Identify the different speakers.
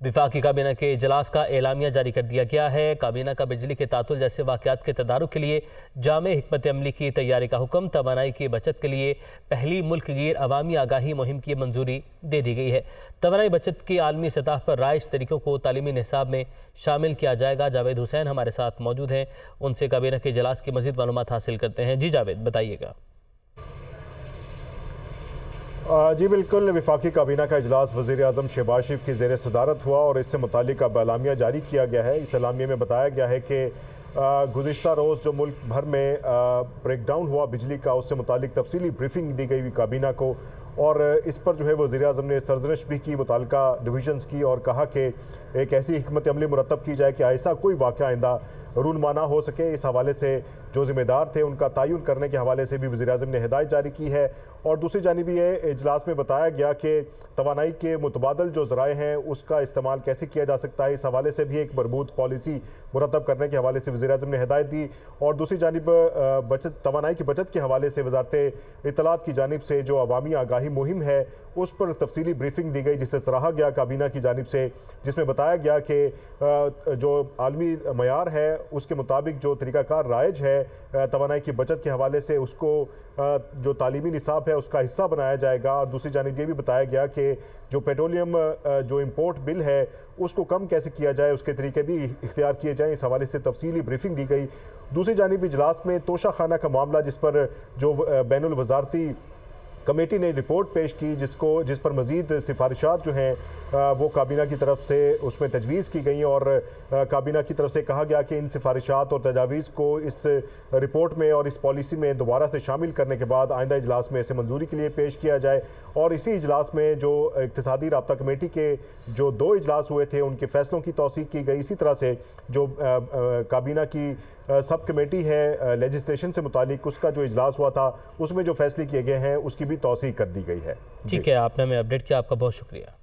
Speaker 1: वफाकी काबीना के इजलास का एलामिया जारी कर दिया गया है। काबीना का बिजली के तातुल जैसे वाक़यात के तदारुक के लिए जामे हिकमत अमली की तैयारी का हुक्म। तवानाई की बचत के लिए पहली मुल्क गिर अवामी आगाही मुहिम की मंजूरी दे दी गई है। तवानाई बचत की आलमी सतह पर राइज तरीकों को तालीमी निसाब में शामिल किया जाएगा। जावेद हुसैन हमारे साथ मौजूद हैं, उनसे काबीना के इजलास की मज़ीद मालूमात हासिल करते हैं। जी जावेद, बताइएगा।
Speaker 2: जी बिल्कुल, वफाकी काबीना का इजलास वज़ीर आज़म शहबाज शरीफ की ज़ेर सदारत हुआ और इससे मुतालिक अब एलामिया जारी किया गया है। इस एलामिया में बताया गया है कि गुज़िश्ता रोज़ जो मुल्क भर में ब्रेकडाउन हुआ बिजली का, उससे मुतालिक तफसीली ब्रीफिंग दी गई काबीना को और इस पर जो है वज़ीर आज़म ने सरजनश भी की मुताल्लिका डिवीजन्स की और कहा कि एक ऐसी हिकमत अमली मुरतब की जाए कि ऐसा कोई वाक़या आइंदा रूनमाना हो सके। इस हवाले से जो ज़िम्मेदार थे उनका तयन करने के हवाले से भी वज़ीर आज़म ने हिदायत जारी की है। और दूसरी जानिब ये इजलास में बताया गया कि तवानाई के मुतबादल जो ज़राए हैं उसका इस्तेमाल कैसे किया जा सकता है, इस हवाले से भी एक मरबूत पॉलिसी मुरतब करने के हवाले से वज़ीर आज़म ने हिदायत दी। और दूसरी जानिब तवानाई की बचत के हवाले से वज़ारत इत्तलात की जानिब से जो अवामी आगाही मुहिम है उस पर तफसीली ब्रीफिंग दी गई, जिसे सराहा गया काबीना की जानिब से, जिसमें बताया गया कि जो आलमी मयार है उसके मुताबिक जो तरीक़ाकार राइज है तवानाई की बचत के हवाले से उसको जो तालीमी निसाब है उसका हिस्सा बनाया जाएगा। और दूसरी जानिब ये भी बताया गया कि जो पेट्रोलियम जो इम्पोर्ट बिल है उसको कम कैसे किया जाए, उसके तरीके भी इख्तियार किए जाएँ, इस हवाले से तफसीली ब्रीफिंग दी गई। दूसरी जानिब इजलास में तोशा खाना का मामला, जिस पर जो बैनुल वज़ारती कमेटी ने रिपोर्ट पेश की, जिस पर मज़ीद सिफारिशात जो हैं वो काबीना की तरफ से उसमें तजवीज़ की गई और काबीना की तरफ से कहा गया कि इन सिफारिशात और तजावीज़ को इस रिपोर्ट में और इस पॉलिसी में दोबारा से शामिल करने के बाद आइंदा इजलास में इसे मंजूरी के लिए पेश किया जाए। और इसी इजलास में जो इक़्तिसादी राब्ता कमेटी के जो 2 इजलास हुए थे उनके फ़ैसलों की तौसीक़ की गई। इसी तरह से जो काबीना की सब कमेटी है लेजिस्लेशन से मुतालिक, उसका जो इजलास हुआ था उसमें जो फैसले किए गए हैं उसकी भी तौसीक़ कर दी गई है।
Speaker 1: ठीक है, आपने हमें अपडेट किया, आपका बहुत शुक्रिया।